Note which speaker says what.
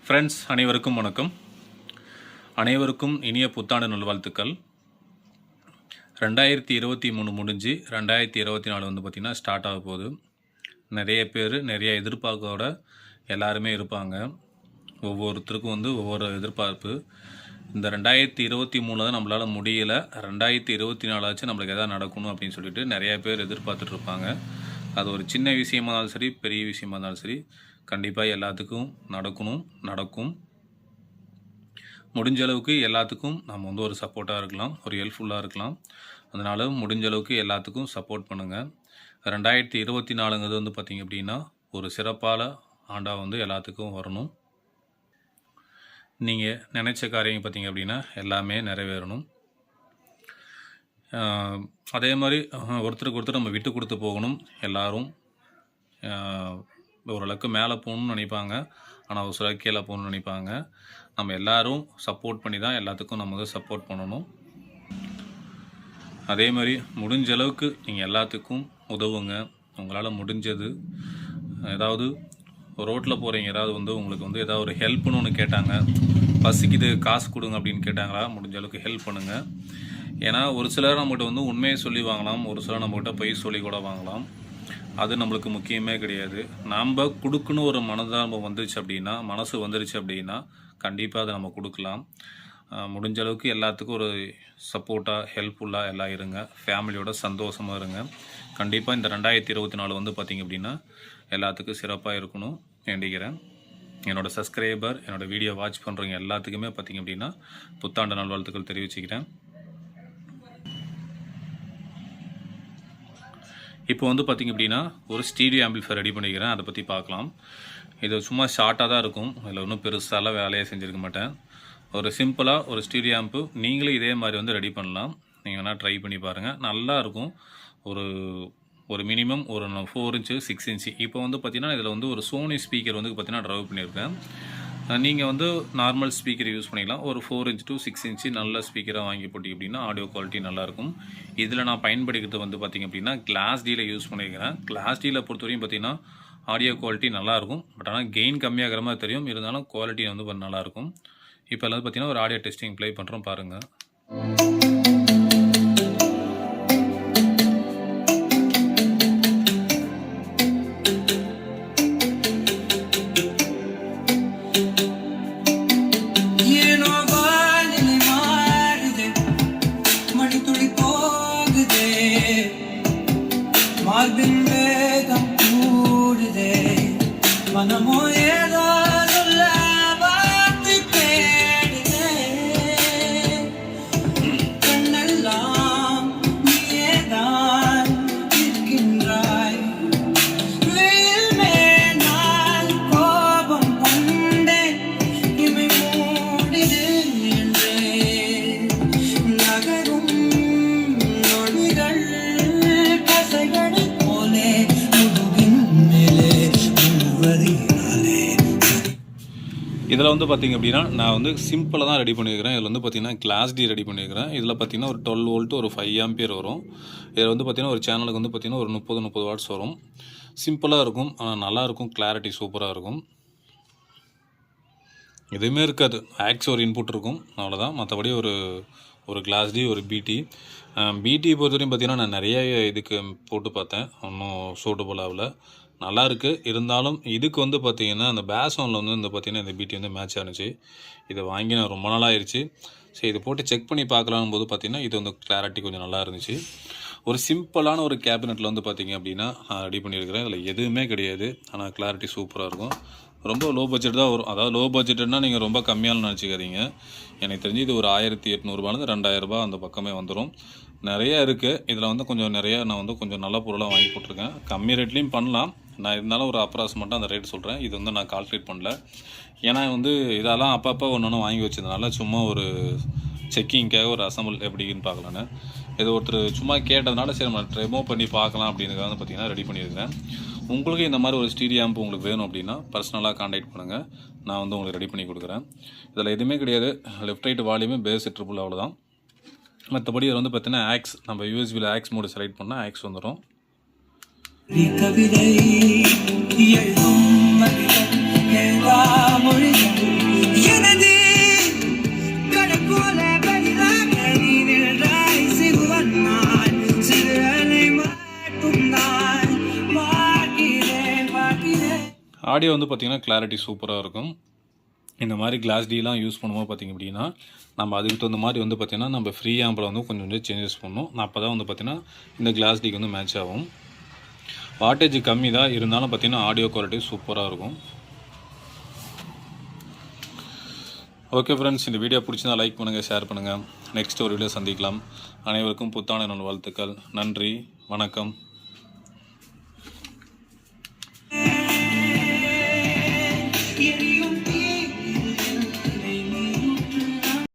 Speaker 1: Friends அனைவருக்கும் வணக்கம். அனைவருக்கும் இனிய புத்தாண்டு நல்வாழ்த்துக்கள். 2023 முடிஞ்சு 2024 வந்து பார்த்திங்கன்னா ஸ்டார்ட் ஆக போகுது. நிறைய பேர் நிறைய எதிர்பார்ப்போட எல்லாருமே இருப்பாங்க. ஒவ்வொருத்தருக்கும் வந்து ஒவ்வொரு எதிர்பார்ப்பு. இந்த 2023 தான் நம்மளால் முடியலை, 2024 ஆச்சு நம்மளுக்கு எதாவது நடக்கணும் அப்படின்னு சொல்லிட்டு நிறைய பேர் எதிர்பார்த்துட்ருப்பாங்க. அது ஒரு சின்ன விஷயமா இருந்தாலும் சரி, பெரிய விஷயமா இருந்தாலும் சரி, கண்டிப்பாக எல்லாத்துக்கும் நடக்கும். முடிஞ்ச அளவுக்கு எல்லாத்துக்கும் நம்ம வந்து ஒரு சப்போர்ட்டாக இருக்கலாம், ஒரு ஹெல்ப்ஃபுல்லாக இருக்கலாம். அதனால் முடிஞ்ச அளவுக்கு எல்லாத்துக்கும் சப்போர்ட் பண்ணுங்கள். 2024 வந்து பார்த்திங்க அப்படின்னா ஒரு சிறப்பான ஆண்டாக வந்து எல்லாத்துக்கும் வரணும். நீங்கள் நினச்ச காரியம் பார்த்திங்க அப்படின்னா எல்லாமே நிறைவேறணும். அதே மாதிரி ஒருத்தருக்கு ஒருத்தர் நம்ம விட்டு கொடுத்து போகணும். எல்லோரும் ஓரளவுக்கு மேலே போகணும்னு நினைப்பாங்க, ஆனால் ஒரு சில கீழே போகணும்னு நினைப்பாங்க. நம்ம எல்லோரும் சப்போர்ட் பண்ணி தான் எல்லாத்துக்கும் நம்ம வந்து சப்போர்ட் பண்ணணும். அதே மாதிரி முடிஞ்ச அளவுக்கு நீங்கள் எல்லாத்துக்கும் உதவுங்க. உங்களால் முடிஞ்சது. ஏதாவது ரோட்டில் போகிறீங்க, ஏதாவது வந்து உங்களுக்கு வந்து ஏதாவது ஒரு ஹெல்ப்னு ஒன்று கேட்டாங்க, பசிக்குது காசு கொடுங்க அப்படின்னு கேட்டாங்களா, முடிஞ்ச அளவுக்கு ஹெல்ப் பண்ணுங்கள். ஏன்னா ஒரு சிலர் நம்மகிட்ட வந்து உண்மையை சொல்லி வாங்கலாம், ஒரு சிலர் நம்மகிட்ட பொய் சொல்லி கூட வாங்கலாம். அது நம்மளுக்கு முக்கியமே கிடையாது. நாம் கொடுக்கணும் ஒரு மனதார்பம் வந்துருச்சு அப்படின்னா, மனசு வந்துருச்சு அப்படின்னா கண்டிப்பாக அதை நம்ம கொடுக்கலாம். முடிஞ்ச அளவுக்கு எல்லாத்துக்கும் ஒரு சப்போர்ட்டாக ஹெல்ப்ஃபுல்லாக எல்லாம் இருங்க. ஃபேமிலியோட சந்தோஷமாக இருங்க. கண்டிப்பாக இந்த 2024 வந்து பார்த்திங்க அப்படின்னா எல்லாத்துக்கும் சிறப்பாக இருக்கணும் வேண்டிக்கிறேன். என்னோடய சப்ஸ்கிரைபர், என்னோடய வீடியோ வாட்ச் பண்ணுறவங்க எல்லாத்துக்குமே பார்த்திங்க அப்படின்னா புத்தாண்டு நல்வாழ்த்துக்கள் தெரிவிச்சுக்கிறேன். இப்போ வந்து பார்த்திங்க அப்படின்னா ஒரு ஸ்டீரியோ ஆம்பிளிஃபையர் ரெடி பண்ணிக்கிறேன். அதை பற்றி பார்க்கலாம். இது சும்மா ஷார்ட்டாக தான் இருக்கும், இதில் ஒன்றும் பெருசாலாம் வேலையை செஞ்சுருக்க மாட்டேன். ஒரு சிம்பிளாக ஒரு ஸ்டீரியோ ஆம்பு நீங்களும் இதே மாதிரி வந்து ரெடி பண்ணலாம். நீங்கள் வேணால் ட்ரை பண்ணி பாருங்கள், நல்லாயிருக்கும். ஒரு மினிமம் ஒரு 4 இன்ச்சு 6 இன்ச்சு. இப்போ வந்து பார்த்திங்கன்னா இதில் வந்து ஒரு சோனி ஸ்பீக்கர் வந்து பார்த்திங்கன்னா ட்ரைவ் பண்ணியிருக்கேன். நீங்கள் வந்து நார்மல் ஸ்பீக்கர் யூஸ் பண்ணிக்கலாம். ஒரு 4 இன்ச் to 6 இன்ச்சு நல்ல ஸ்பீக்கராக வாங்கி போட்டிங்க அப்படின்னா ஆடியோ குவாலிட்டி நல்லாயிருக்கும். இதில் நான் பயன்படுத்துறது வந்து பார்த்திங்க அப்படின்னா கிளாஸ் டியில் யூஸ் பண்ணியிருக்கிறேன். கிளாஸ் டியில் பொறுத்தவரையும் பார்த்திங்கன்னா ஆடியோ குவாலிட்டி நல்லாயிருக்கும். பட் ஆனால் கெயின் கம்மியாகிற மாதிரி தெரியும், இருந்தாலும் குவாலிட்டி வந்து நல்லாயிருக்கும். இப்போ எல்லாம் பார்த்திங்கன்னா ஒரு ஆடியோ டெஸ்டிங் ப்ளே பண்ணுறோம் பாருங்கள்.
Speaker 2: மனமோ ஏதோ சொல்ல வார்த்தை தேடுதே, கண்ணெல்லாம் நீயேதான் இருக்கின்றாய். வெயில் மேனால் கோபம் கொண்டேன், இமை மூடிடு என்றே நகரும் நொடிகள் கசைகளை போலே முதுகின் மேலே.
Speaker 1: இதில் வந்து பார்த்திங்க அப்படின்னா நான் வந்து சிம்பிளாக தான் ரெடி பண்ணியிருக்கிறேன். இதில் வந்து பார்த்திங்கன்னா கிளாஸ் டி ரெடி பண்ணியிருக்கிறேன். இதில் பார்த்திங்கன்னா ஒரு 12 வோல்ட் ஒரு 5 ஆம்பியர் வரும். இதில் வந்து பார்த்திங்கன்னா ஒரு சேனலுக்கு வந்து பார்த்திங்கன்னா ஒரு 30 வாட்ஸ் வரும். சிம்பிளாக இருக்கும், ஆனால் நல்லாயிருக்கும். கிளாரிட்டி சூப்பராக இருக்கும். எதுவுமே இருக்காது, ஆக்ஸ் ஒரு இன்புட் இருக்கும், அவ்வளோதான். மற்றபடி ஒரு கிளாஸ் டி ஒரு பிடி பொறுத்தவரையும் பார்த்திங்கன்னா நான் நிறைய இதுக்கு போட்டு பார்த்தேன், ஒன்றும் சூட்டபுள் ஆகல. நல்லா இருக்குது. இருந்தாலும் இதுக்கு வந்து பார்த்திங்கன்னா அந்த பேசோனில் வந்து இந்த பார்த்திங்கன்னா இந்த பிடி வந்து மேட்ச் ஆனிச்சு. இதை வாங்கி நான் ரொம்ப நாள் ஆயிடுச்சு. சரி, இதை போட்டு செக் பண்ணி பார்க்கலான்னு போது பார்த்திங்கன்னா இது வந்து கிளாரிட்டி கொஞ்சம் நல்லா இருந்துச்சு. ஒரு சிம்பிளான ஒரு கேபினெட்டில் வந்து பார்த்திங்க அப்படின்னா நான் ரெடி பண்ணியிருக்கிறேன். இதில் எதுவுமே கிடையாது, ஆனால் கிளாரிட்டி சூப்பராக இருக்கும். ரொம்ப லோ பட்ஜெட் தான் வரும். அதாவது லோ பட்ஜெட்னா நீங்கள் ரொம்ப கம்மியான நினச்சிக்காதீங்க. எனக்கு தெரிஞ்சு இது ஒரு 1800 2000 அந்த பக்கமே வந்துடும். நிறைய இருக்குது. இதில் வந்து கொஞ்சம் நிறையா நான் வந்து கொஞ்சம் நல்ல பொருளாக வாங்கி போட்டிருக்கேன். கம்மி ரேட்லேயும் பண்ணலாம். நான் இருந்தாலும் ஒரு அப்ராக்சிமேட்டாக அந்த ரேட் சொல்கிறேன். இது வந்து நான் கால்குலேட் பண்ணல, ஏன்னா வந்து இதெல்லாம் அப்பப்போ ஒன்று வாங்கி வச்சதுனால சும்மா ஒரு செக்கிங்காக ஒரு அசம்பிள் எப்படின்னு பார்க்கலான்னு இது ஒருத்தர் சும்மா கேட்டதுனால சரி நம்ம ரிமூவ் பண்ணி பார்க்கலாம் அப்படின்னு வந்து பார்த்திங்கன்னா ரெடி பண்ணியிருக்கிறேன். உங்களுக்கு இந்த மாதிரி ஒரு ஸ்டீரியோ ஆம்ப் உங்களுக்கு வேணும் அப்படின்னா பர்சனலாக கான்டாக்ட் பண்ணுங்கள், நான் வந்து உங்களுக்கு ரெடி பண்ணி கொடுக்குறேன். இதில் எதுவுமே கிடையாது, லெஃப்ட் ரைட் வால்யூமே பேஸ் ட்ரிபிள் அவ்வளோதான். மற்றபடி இதில் வந்து பார்த்தீங்கன்னா ஆக்ஸ், நம்ம யூஎஸ்பியில் ஆக்ஸ் மோடு செலக்ட் பண்ணால் ஆக்ஸ் வந்துடும். கவிதை எழுதும் மொழிகள் ஆடியோ வந்து பார்த்திங்கன்னா கிளாரிட்டி சூப்பராக இருக்கும். இந்த மாதிரி கிளாஸ் டீலாம் யூஸ் பண்ணும்போது பார்த்திங்க அப்படின்னா நம்ம அதுக்கு தகுந்த மாதிரி வந்து பார்த்திங்கன்னா நம்ம ஃப்ரீ ஆம்பில் வந்து கொஞ்சம் கொஞ்சம் சேஞ்சஸ் பண்ணணும். அப்போ தான் வந்து பார்த்திங்கன்னா இந்த கிளாஸ் டீக்கு வந்து மேட்ச் ஆகும். வாட்டேஜ் கம்மி தான் இருந்தாலும் பார்த்திங்கன்னா ஆடியோ குவாலிட்டி சூப்பராக இருக்கும். ஓகே ஃப்ரெண்ட்ஸ், இந்த வீடியோ பிடிச்சிருந்தா லைக் பண்ணுங்கள், ஷேர் பண்ணுங்கள். நெக்ஸ்ட் ஒரு வீடியோ சந்திக்கலாம். அனைவருக்கும் புத்தாண்டு நல் வாழ்த்துக்கள். நன்றி, வணக்கம்.
Speaker 2: எரி